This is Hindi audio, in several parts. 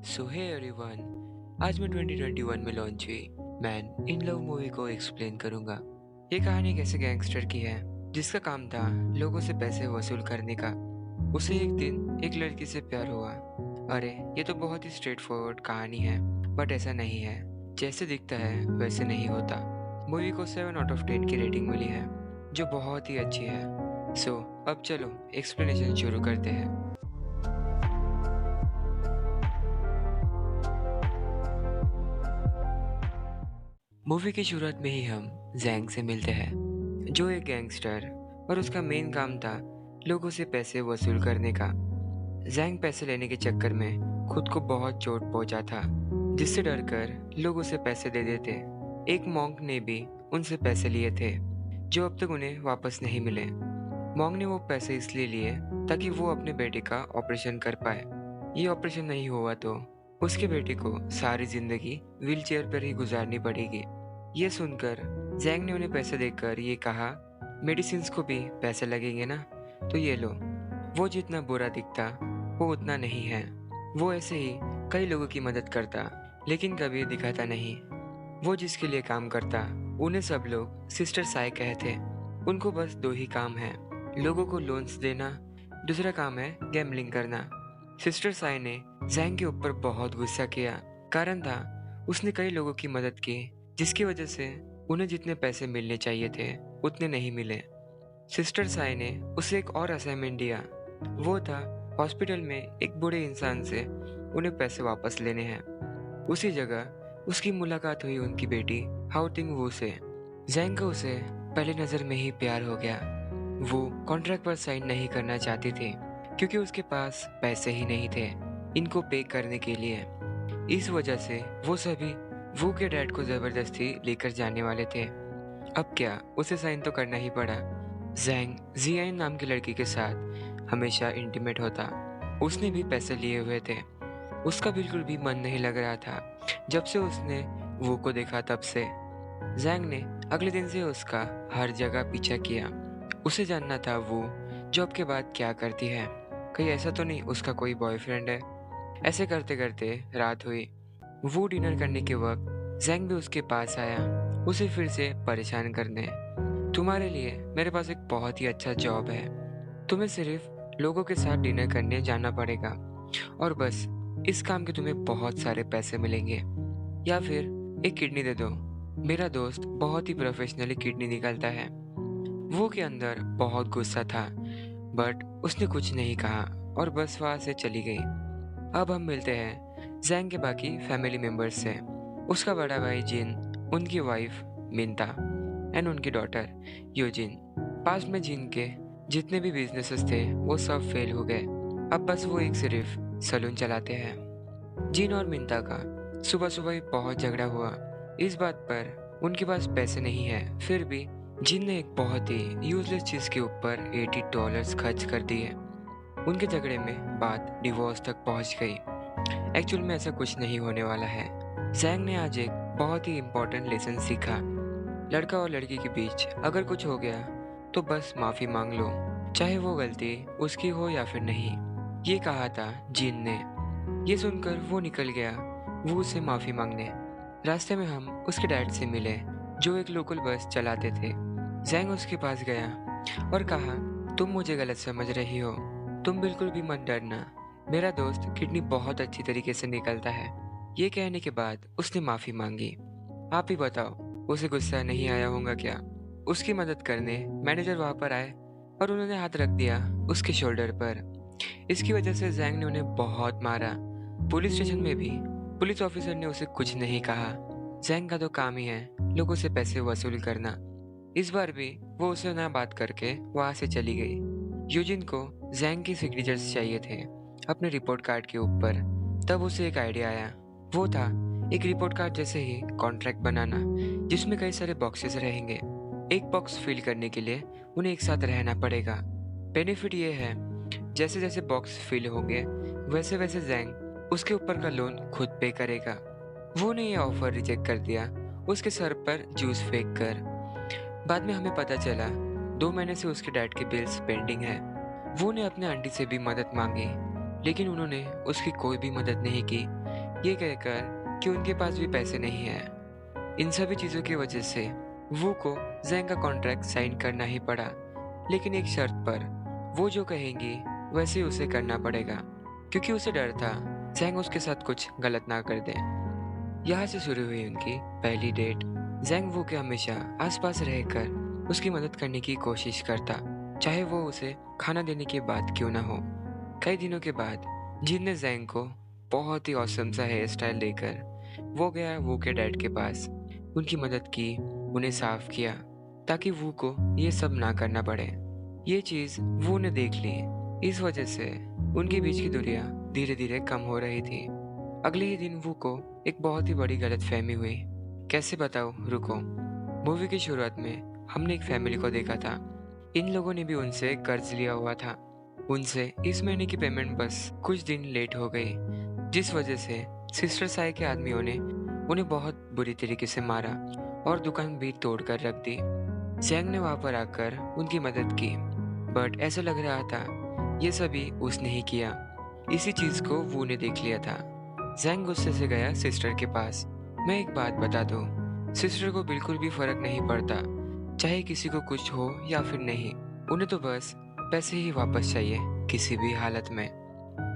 सो हे एवरीवन, आज मैं 2021 में लॉन्च हुई मैन इन लव मूवी को एक्सप्लेन करूंगा। ये कहानी एक ऐसे गैंगस्टर की है जिसका काम था लोगों से पैसे वसूल करने का। उसे एक दिन एक लड़की से प्यार हुआ। अरे ये तो बहुत ही स्ट्रेट फॉरवर्ड कहानी है, बट ऐसा नहीं है। जैसे दिखता है वैसे नहीं होता। मूवी को 7 आउट ऑफ 10 की रेटिंग मिली है, जो बहुत ही अच्छी है। सो अब चलो एक्सप्लेनेशन शुरू करते हैं। मूवी की शुरुआत में ही हम जैंग से मिलते हैं, जो एक गैंगस्टर और उसका मेन काम था लोगों से पैसे वसूल करने का। जैंग पैसे लेने के चक्कर में खुद को बहुत चोट पहुंचा था, जिससे डरकर लोग उसे पैसे दे देते। एक मॉन्क ने भी उनसे पैसे लिए थे, जो अब तक उन्हें वापस नहीं मिले। मॉन्क ने वो पैसे इसलिए लिए ताकि वो अपने बेटे का ऑपरेशन कर पाए। ये ऑपरेशन नहीं हुआ तो उसके बेटे को सारी जिंदगी व्हीलचेयर पर ही गुजारनी पड़ेगी। ये सुनकर जैंग ने उन्हें पैसे देकर ये कहा, मेडिसिन्स को भी पैसे लगेंगे ना, तो ये लो। वो जितना बुरा दिखता वो उतना नहीं है। वो ऐसे ही कई लोगों की मदद करता, लेकिन कभी दिखाता नहीं। वो जिसके लिए काम करता उन्हें सब लोग सिस्टर साई कहते। उनको बस दो ही काम है, लोगों को लोन्स देना, दूसरा काम है गैम्बलिंग करना। सिस्टर साई ने जैंग के ऊपर बहुत गुस्सा किया। कारण था उसने कई लोगों की मदद की, जिसकी वजह से उन्हें जितने पैसे मिलने चाहिए थे उतने नहीं मिले। सिस्टर साई ने उसे एक और असाइनमेंट दिया। वो था हॉस्पिटल में एक बूढ़े इंसान से उन्हें पैसे वापस लेने हैं। उसी जगह उसकी मुलाकात हुई उनकी बेटी हाउ तिंग वू से। जैंग को उसे पहली नज़र में ही प्यार हो गया। वो कॉन्ट्रैक्ट पर साइन नहीं करना चाहती थी, क्योंकि उसके पास पैसे ही नहीं थे इनको पे करने के लिए। इस वजह से वो सभी वू के डैड को जबरदस्ती लेकर जाने वाले थे। अब क्या, उसे साइन तो करना ही पड़ा। जैंग जियान नाम की लड़की के साथ हमेशा इंटीमेट होता। उसने भी पैसे लिए हुए थे। उसका बिल्कुल भी मन नहीं लग रहा था जब से उसने वू को देखा तब से। जैंग ने अगले दिन से उसका हर जगह पीछा किया। उसे जानना था वो जॉब के बाद क्या करती है, कहीं ऐसा तो नहीं उसका कोई बॉयफ्रेंड है। ऐसे करते करते रात हुई। वो डिनर करने के वक्त जैंग भी उसके पास आया, उसे फिर से परेशान करने। तुम्हारे लिए मेरे पास एक बहुत ही अच्छा जॉब है। तुम्हें सिर्फ लोगों के साथ डिनर करने जाना पड़ेगा, और बस इस काम के तुम्हें बहुत सारे पैसे मिलेंगे, या फिर एक किडनी दे दो। मेरा दोस्त बहुत ही प्रोफेशनली किडनी निकालता है। वो के अंदर बहुत गुस्सा था, बट उसने कुछ नहीं कहा और बस वहाँ से चली गई। अब हम मिलते हैं जैंग के बाकी फैमिली मेंबर्स से। उसका बड़ा भाई जिन, उनकी वाइफ मिंता एंड उनकी डॉटर यूजिन। पास्ट में जिन के जितने भी बिजनेसेस थे वो सब फेल हो गए। अब बस वो एक सिर्फ सलून चलाते हैं। जिन और मिंता का सुबह सुबह ही बहुत झगड़ा हुआ इस बात पर उनके पास पैसे नहीं है। फिर भी जिन ने एक बहुत ही यूजलेस चीज के ऊपर $80 खर्च कर दिए। उनके झगड़े में बात डिवोर्स तक पहुंच गई। एक्चुअल में ऐसा कुछ नहीं होने वाला है। जैंग ने आज एक बहुत ही इम्पोर्टेंट लेसन सीखा। लड़का और लड़की के बीच अगर कुछ हो गया तो बस माफी मांग लो, चाहे वो गलती उसकी हो या फिर नहीं। ये कहा था जिन ने। ये सुनकर वो निकल गया वो उससे माफी मांगने। रास्ते में हम उसके डैड से मिले, जो एक लोकल बस चलाते थे। जैंग उसके पास गया और कहा, तुम मुझे गलत समझ रही हो, तुम बिल्कुल भी मत डरना, मेरा दोस्त किडनी बहुत अच्छी तरीके से निकलता है। ये कहने के बाद उसने माफी मांगी। आप ही बताओ, उसे गुस्सा नहीं आया होगा क्या? उसकी मदद करने मैनेजर वहां पर आए और उन्होंने हाथ रख दिया उसके शोल्डर पर। इसकी वजह से जैंग ने उन्हें बहुत मारा। पुलिस स्टेशन में भी पुलिस ऑफिसर ने उसे कुछ नहीं कहा। जैंग का तो काम ही है लोगों से पैसे वसूल करना। इस बार भी वो उसे ना बात करके वहां से चली गई। यूजिन को जैंग की सिग्नेचर्स चाहिए थे अपने रिपोर्ट कार्ड के ऊपर। तब उसे एक आइडिया आया। वो था एक रिपोर्ट कार्ड जैसे ही कॉन्ट्रैक्ट बनाना, जिसमें कई सारे बॉक्सेस रहेंगे। एक बॉक्स फिल करने के लिए उन्हें एक साथ रहना पड़ेगा। बेनिफिट ये है, जैसे जैसे बॉक्स फिल होंगे वैसे वैसे जैंग उसके ऊपर का लोन खुद पे करेगा। वो ने यह ऑफर रिजेक्ट कर दिया उसके सर पर जूस फेंक कर। बाद में हमें पता चला 2 महीने से उसके डैड के बिल्स पेंडिंग है। वो ने अपने आंटी से भी मदद मांगी, लेकिन उन्होंने उसकी कोई भी मदद नहीं की, ये कहकर कि उनके पास भी पैसे नहीं है। इन सभी चीज़ों की वजह से वू को जैंग का कॉन्ट्रैक्ट साइन करना ही पड़ा, लेकिन एक शर्त पर। वो जो कहेंगी वैसे ही उसे करना पड़ेगा, क्योंकि उसे डर था जैंग उसके साथ कुछ गलत ना कर दे। यहाँ से शुरू हुई उनकी पहली डेट। जैंग वू के हमेशा आसपास रहकर उसकी मदद करने की कोशिश करता, चाहे वो उसे खाना देने की बात क्यों ना हो। कई दिनों के बाद जिन ने जैंग को बहुत ही औसम सा हेयर स्टाइल देकर वो गया वू के डैड के पास, उनकी मदद की, उन्हें साफ किया ताकि वू को ये सब ना करना पड़े। ये चीज़ वू ने देख ली। इस वजह से उनके बीच की दूरियां धीरे धीरे कम हो रही थी। अगले ही दिन वू को एक बहुत ही बड़ी गलतफहमी हुई। कैसे बताऊं, रुको। मूवी की शुरुआत में हमने एक फैमिली को देखा था। इन लोगों ने भी उनसे कर्ज लिया हुआ था। उनसे इस महीने की पेमेंट बस कुछ दिन लेट हो गई, जिस वजह से सिस्टर साई के आदमियों ने उन्हें बहुत बुरी तरीके से मारा और दुकान भी तोड़ कर रख दी। जैंग ने वहां पर आकर उनकी मदद की, बट ऐसा लग रहा था ये सभी उसने ही किया। इसी चीज को वू ने देख लिया था। जैंग गुस्से से गया सिस्टर के पास। मैं एक बात बता दूं, सिस्टर को बिल्कुल भी फर्क नहीं पड़ता, चाहे किसी को कुछ हो या फिर नहीं। उन्हें तो बस पैसे ही वापस चाहिए, किसी भी हालत में।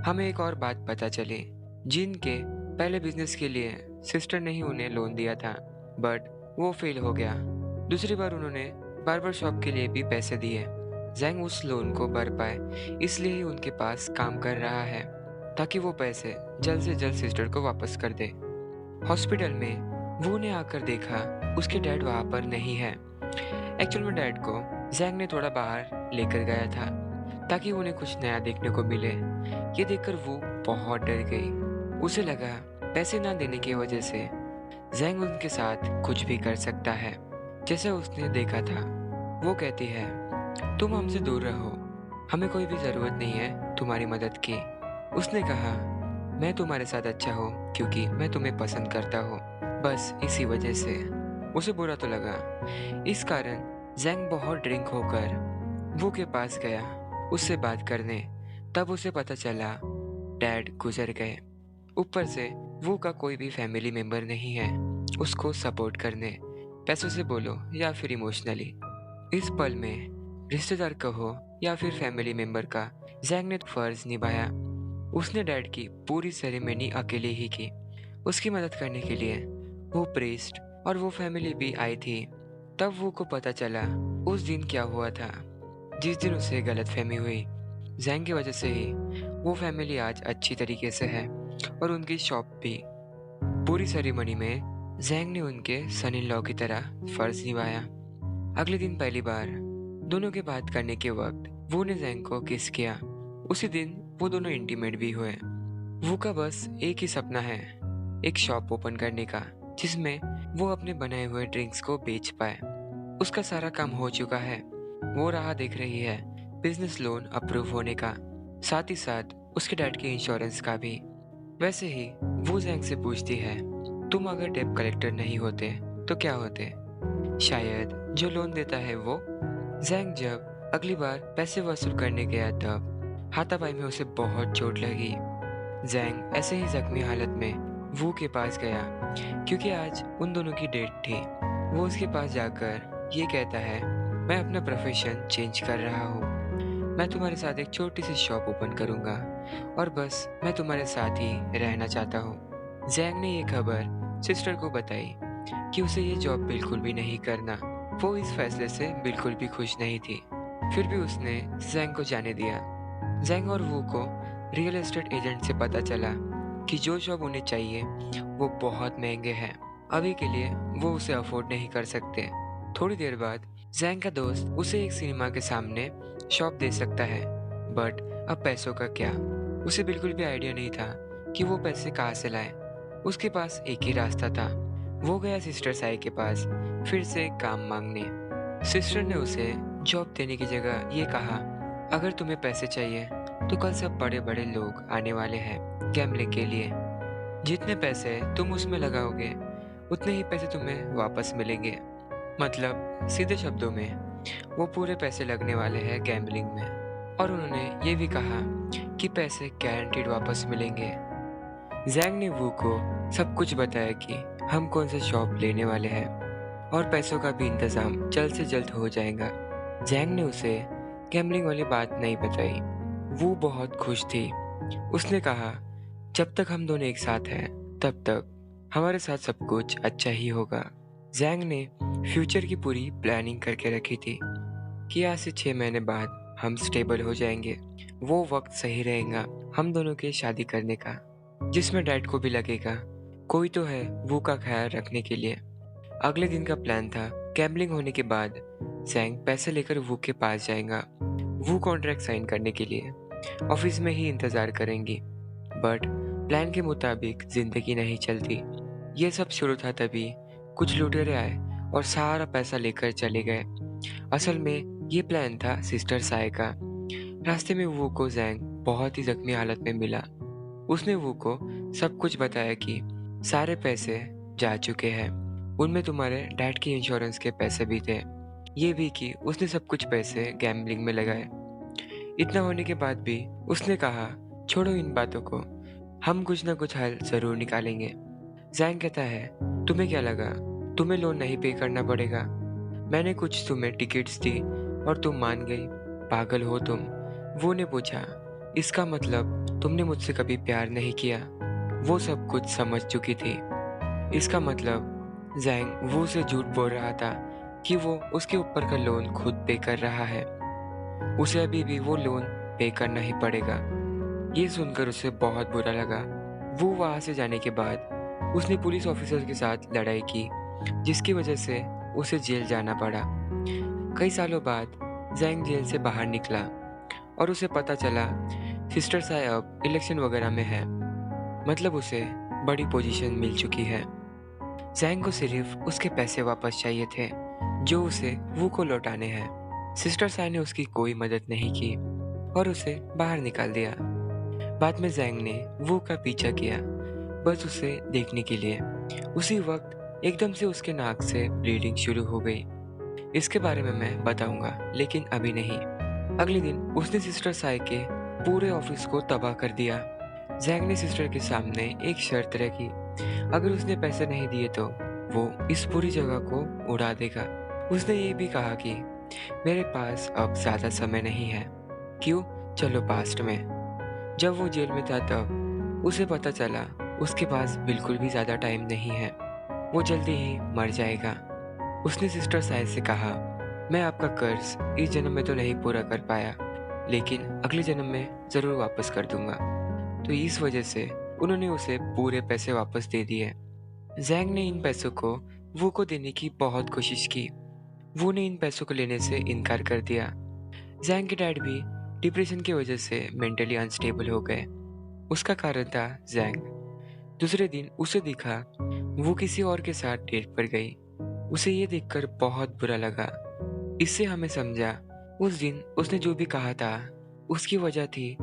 हमें एक और बात पता चली, जिन के पहले बिजनेस के लिए सिस्टर ने ही उन्हें लोन दिया था, बट वो फेल हो गया। दूसरी बार उन्होंने बार्बर शॉप के लिए भी पैसे दिए। जैंग उस लोन को भर पाए, इसलिए ही उनके पास काम कर रहा है, ताकि वो पैसे जल्द से जल्द सिस्टर को वापस कर दे। हॉस्पिटल में वो ने आकर देखा उसके डैड वहां पर नहीं है। एक्चुअल में डैड को जैंग ने थोड़ा बाहर लेकर गया था, ताकि उन्हें कुछ नया देखने को मिले। ये देखकर वो बहुत डर गई। उसे लगा पैसे ना देने की वजह से जैंग उनके साथ कुछ भी कर सकता है, जैसे उसने देखा था। वो कहती है, तुम हमसे दूर रहो, हमें कोई भी जरूरत नहीं है तुम्हारी मदद की। उसने कहा, मैं तुम्हारे साथ अच्छा हूँ क्योंकि मैं तुम्हें पसंद करता हूँ, बस इसी वजह से। उसे बुरा तो लगा। इस कारण जैंग बहुत ड्रिंक होकर वो के पास गया उससे बात करने। तब उसे पता चला डैड गुजर गए। ऊपर से वो का कोई भी फैमिली मेंबर नहीं है उसको सपोर्ट करने, पैसों से बोलो या फिर इमोशनली। इस पल में रिश्तेदार कहो या फिर फैमिली मेंबर का जैंग ने फर्ज निभाया। उसने डैड की पूरी सेरेमनी अकेले ही की। उसकी मदद करने के लिए वो प्रीस्ट और वो फैमिली भी आई थी। तब वो को पता चला उस दिन क्या हुआ था, जिस दिन उसे गलतफहमी हुई। जैंग की वजह से ही वो फैमिली आज अच्छी तरीके से है और उनकी शॉप भी। पूरी सेरेमनी में जैंग ने उनके सन इन लॉ की तरह फर्ज निभाया। अगले दिन पहली बार दोनों के बात करने के वक्त वो ने जैंग को किस किया। उसी दिन वो दोनों इंटीमेट भी हुए। वो का बस एक ही सपना है, एक शॉप ओपन करने का, जिसमें वो अपने बनाए हुए ड्रिंक्स को बेच पाए। उसका सारा काम हो चुका है। वो राह देख रही है बिजनेस लोन अप्रूव होने का, साथ ही साथ उसके डैड के इंश्योरेंस का भी। वैसे ही वो जैंग से पूछती है, तुम अगर डेब्ट कलेक्टर नहीं होते तो क्या होते? शायद जो लोन देता है वो। जैंग जब अगली बार पैसे वसूल करने गया तब हाथापाई में उसे बहुत चोट लगी। जैंग ऐसे ही जख्मी हालत में वू के पास गया, क्योंकि आज उन दोनों की डेट थी। वो उसके पास जाकर ये कहता है, मैं अपना प्रोफेशन चेंज कर रहा हूँ। मैं तुम्हारे साथ एक छोटी सी शॉप ओपन करूँगा और बस मैं तुम्हारे साथ ही रहना चाहता हूँ। जैंग ने ये खबर सिस्टर को बताई कि उसे ये जॉब बिल्कुल भी नहीं करना। वो इस फैसले से बिल्कुल भी खुश नहीं थी, फिर भी उसने जैंग को जाने दिया। जैंग और वू को रियल एस्टेट एजेंट से पता चला कि जो जॉब उन्हें चाहिए वो बहुत महंगे हैं। अभी के लिए वो उसे अफोर्ड नहीं कर सकते। थोड़ी देर बाद जैंग का दोस्त उसे एक सिनेमा के सामने शॉप दे सकता है, बट अब पैसों का क्या? उसे बिल्कुल भी आइडिया नहीं था कि वो पैसे कहाँ से लाए। उसके पास एक ही रास्ता था। वो गया सिस्टर साई के पास फिर से काम मांगने। सिस्टर ने उसे जॉब देने की जगह ये कहा, अगर तुम्हें पैसे चाहिए तो कल सब बड़े बड़े लोग आने वाले हैं गैम्बलिंग के लिए। जितने पैसे तुम उसमें लगाओगे उतने ही पैसे तुम्हें वापस मिलेंगे। मतलब सीधे शब्दों में वो पूरे पैसे लगने वाले हैं गैम्बलिंग में। और उन्होंने ये भी कहा कि पैसे गारंटीड वापस मिलेंगे। जैंग ने वू को सब कुछ बताया कि हम कौन सा शॉप लेने वाले हैं और पैसों का भी इंतजाम जल्द से जल्द हो जाएगा। जैंग ने उसे गैम्बलिंग वाली बात नहीं बताई। वो बहुत खुश थी। उसने कहा, जब तक हम दोनों एक साथ हैं तब तक हमारे साथ सब कुछ अच्छा ही होगा। जैंग ने फ्यूचर की पूरी प्लानिंग करके रखी थी कि आज से 6 महीने बाद हम स्टेबल हो जाएंगे। वो वक्त सही रहेगा हम दोनों के शादी करने का, जिसमें डैड को भी लगेगा कोई तो है वो का ख्याल रखने के लिए। अगले दिन का प्लान था, गैम्बलिंग होने के बाद जैंग पैसे लेकर वू के पास जाएगा। वू कॉन्ट्रैक्ट साइन करने के लिए ऑफिस में ही इंतजार करेंगी। बट प्लान के मुताबिक जिंदगी नहीं चलती। ये सब शुरू था तभी कुछ लुटेरे आए और सारा पैसा लेकर चले गए। असल में ये प्लान था सिस्टर साय का। रास्ते में वू को जैंग बहुत ही जख्मी हालत में मिला। उसने वू को सब कुछ बताया कि सारे पैसे जा चुके हैं, उनमें तुम्हारे डैड की इंश्योरेंस के पैसे भी थे। ये भी कि उसने सब कुछ पैसे गैम्बलिंग में लगाए। इतना होने के बाद भी उसने कहा, छोड़ो इन बातों को, हम कुछ ना कुछ हल जरूर निकालेंगे। जैंग कहता है, तुम्हें क्या लगा तुम्हें लोन नहीं पे करना पड़ेगा? मैंने कुछ तुम्हें टिकट्स दी और तुम मान गई, पागल हो तुम। वो ने पूछा, इसका मतलब तुमने मुझसे कभी प्यार नहीं किया? वो सब कुछ समझ चुकी थी। इसका मतलब जैंग वो से झूठ बोल रहा था कि वो उसके ऊपर का लोन खुद पे कर रहा है। उसे अभी भी वो लोन पे करना ही पड़ेगा। ये सुनकर उसे बहुत बुरा लगा। वो वहां से जाने के बाद उसने पुलिस ऑफिसर के साथ लड़ाई की, जिसकी वजह से उसे जेल जाना पड़ा। कई सालों बाद जैंग जेल से बाहर निकला और उसे पता चला सिस्टर साय अब इलेक्शन वगैरह में है, मतलब उसे बड़ी पोजीशन मिल चुकी है। जैंग को सिर्फ उसके पैसे वापस चाहिए थे जो उसे वू को लौटाने हैं। सिस्टर साय ने उसकी कोई मदद नहीं की और उसे बाहर निकाल दिया। बाद में जैंग ने वू का पीछा किया, बस उसे देखने के लिए। उसी वक्त एकदम से उसके नाक से ब्लीडिंग शुरू हो गई। इसके बारे में मैं बताऊंगा, लेकिन अभी नहीं। अगले दिन उसने सिस्टर साय के पूरे ऑफिस को तबाह कर दिया। जैंग ने सिस्टर के सामने एक शर्त रखी, अगर उसने पैसे नहीं दिए तो वो इस पूरी जगह को उड़ा देगा। उसने ये भी कहा कि मेरे पास अब ज्यादा समय नहीं है। क्यों? चलो पास्ट में। जब वो जेल में था तब उसे पता चला उसके पास बिल्कुल भी ज्यादा टाइम नहीं है, वो जल्दी ही मर जाएगा। उसने सिस्टर साय से कहा, मैं आपका कर्ज इस जन्म में तो नहीं पूरा कर पाया, लेकिन अगले जन्म में जरूर वापस कर दूंगा। तो इस वजह से उन्होंने उसे पूरे पैसे वापस दे दिए। जैंग ने इन पैसों को वू को देने की बहुत कोशिश की। वू ने इन पैसों को लेने से इनकार कर दिया। जैंग के डैड भी डिप्रेशन की वजह से मेंटली अनस्टेबल हो गए। उसका कारण था जैंग। दूसरे दिन उसे दिखा वो किसी और के साथ डेट पर गई। उसे ये देखकर बहुत बुरा लगा। इससे हमें समझा उस दिन उसने जो भी कहा था उसकी वजह थी।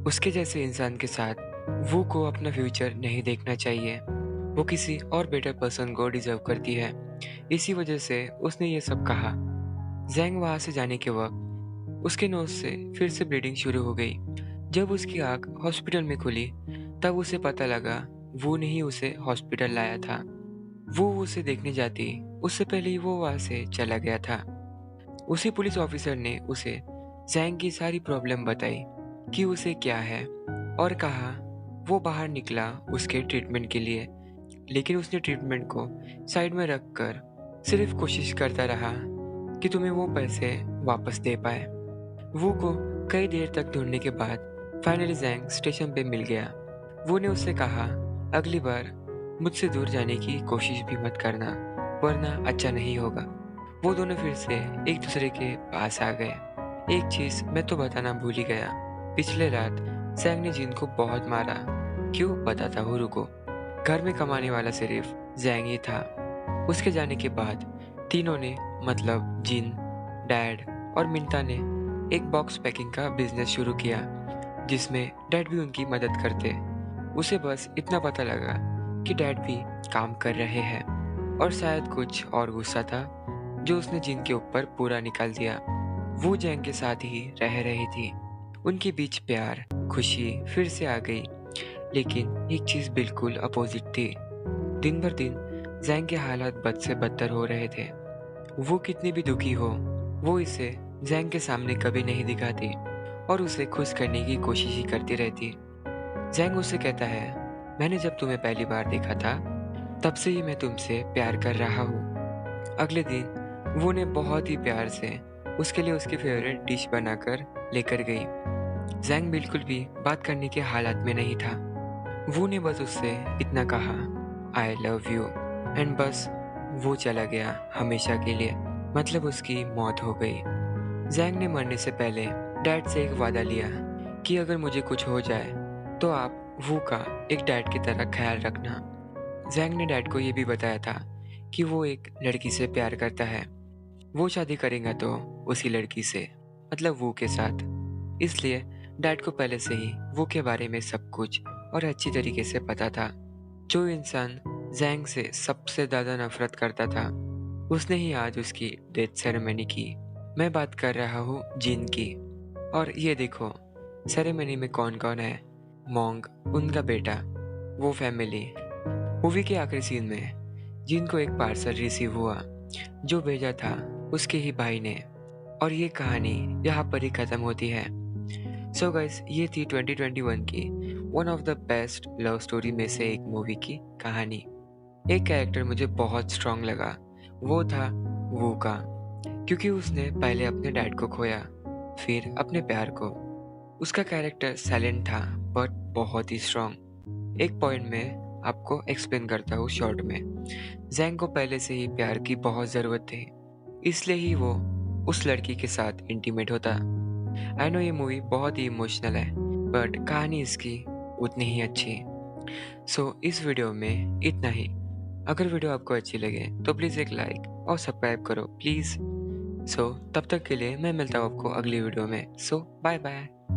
उसके जैसे इंसान के साथ वो को अपना फ्यूचर नहीं देखना चाहिए। वो किसी और बेटर पर्सन को डिजर्व करती है। इसी वजह से उसने ये सब कहा। जैंग वहां से जाने के वक्त उसके नोज से फिर से ब्लीडिंग शुरू हो गई। जब उसकी आंख हॉस्पिटल में खुली तब उसे पता लगा वो ने ही उसे हॉस्पिटल लाया था। वो उसे देखने जाती उससे पहले ही वो वहां से चला गया था। उसी पुलिस ऑफिसर ने उसे जैंग की सारी प्रॉब्लम बताई कि उसे क्या है और कहा वो बाहर निकला उसके ट्रीटमेंट के लिए, लेकिन उसने ट्रीटमेंट को साइड में रखकर सिर्फ कोशिश करता रहा कि तुम्हें वो पैसे वापस दे पाए। वो को कई देर तक ढूंढने के बाद फाइनली जैंग स्टेशन पे मिल गया। वो ने उससे कहा, अगली बार मुझसे दूर जाने की कोशिश भी मत करना, वरना अच्छा नहीं होगा। वो दोनों फिर से एक दूसरे के पास आ गए। एक चीज मैं तो बताना भूल ही गया, पिछले रात जैंग ने जिन को बहुत मारा। क्यों? बताता हूँ, रुको। घर में कमाने वाला सिर्फ जैंग ही था। उसके जाने के बाद तीनों ने, मतलब जिन, डैड और मिंटा ने एक बॉक्स पैकिंग का बिजनेस शुरू किया, जिसमें डैड भी उनकी मदद करते। उसे बस इतना पता लगा कि डैड भी काम कर रहे हैं और शायद कुछ और गुस्सा था जो उसने जिन के ऊपर पूरा निकाल दिया। वो जैंग के साथ ही रह रही थी। उनके बीच प्यार, खुशी फिर से आ गई। लेकिन एक चीज़ बिल्कुल अपोजिट थी। दिन भर दिन जैंग के हालात बद से बदतर हो रहे थे। वो कितनी भी दुखी हो, वो इसे जैंग के सामने कभी नहीं दिखाती और उसे खुश करने की कोशिश ही करती रहती। जैंग उससे कहता है, मैंने जब तुम्हें पहली बार देखा था तब से ही मैं तुमसे प्यार कर रहा हूँ। अगले दिन वो ने बहुत ही प्यार से उसके लिए उसकी फेवरेट डिश बनाकर लेकर गई। जैंग बिल्कुल भी बात करने के हालात में नहीं था। वो ने बस उससे इतना कहा, आई लव यू, एंड बस वो चला गया हमेशा के लिए। मतलब उसकी मौत हो गई। जैंग ने मरने से पहले डैड से एक वादा लिया कि अगर मुझे कुछ हो जाए तो आप वू का एक डैड की तरह ख्याल रखना। जैंग ने डैड को ये भी बताया था कि वो एक लड़की से प्यार करता है। वो शादी करेगा तो उसी लड़की से, मतलब वू के साथ। इसलिए डैड को पहले से ही वू के बारे में सब कुछ और अच्छी तरीके से पता था। जो इंसान जैंग से सबसे ज़्यादा नफरत करता था, उसने ही आज उसकी डेथ सेरेमनी की। मैं बात कर रहा हूँ जिन की। और ये देखो, सेरेमनी में कौन कौन है। मोंग, उनका बेटा, वो फैमिली। मूवी के आखिरी सीन में जिन को एक पार्सल रिसीव हुआ जो भेजा था उसके ही भाई ने। और ये कहानी यहाँ पर ही ख़त्म होती है। सो गाइस, ये थी 2021 की one of the best love story में से एक मूवी की कहानी। एक कैरेक्टर मुझे बहुत स्ट्रांग लगा, वो था वू का, क्योंकि उसने पहले अपने डैड को खोया, फिर अपने प्यार को। उसका कैरेक्टर साइलेंट था बट बहुत ही स्ट्रांग। एक पॉइंट में आपको एक्सप्लेन करता हूँ शॉर्ट में। जैंग को पहले से ही प्यार की बहुत ज़रूरत थी, इसलिए ही वो उस लड़की के साथ इंटीमेट होता। आई नो ये मूवी बहुत ही इमोशनल है बट कहानी इसकी उतनी ही अच्छी। सो इस वीडियो में इतना ही। अगर वीडियो आपको अच्छी लगे तो प्लीज़ एक लाइक और सब्सक्राइब करो प्लीज़। सो तब तक के लिए मैं मिलता हूँ आपको अगली वीडियो में। सो बाय बाय।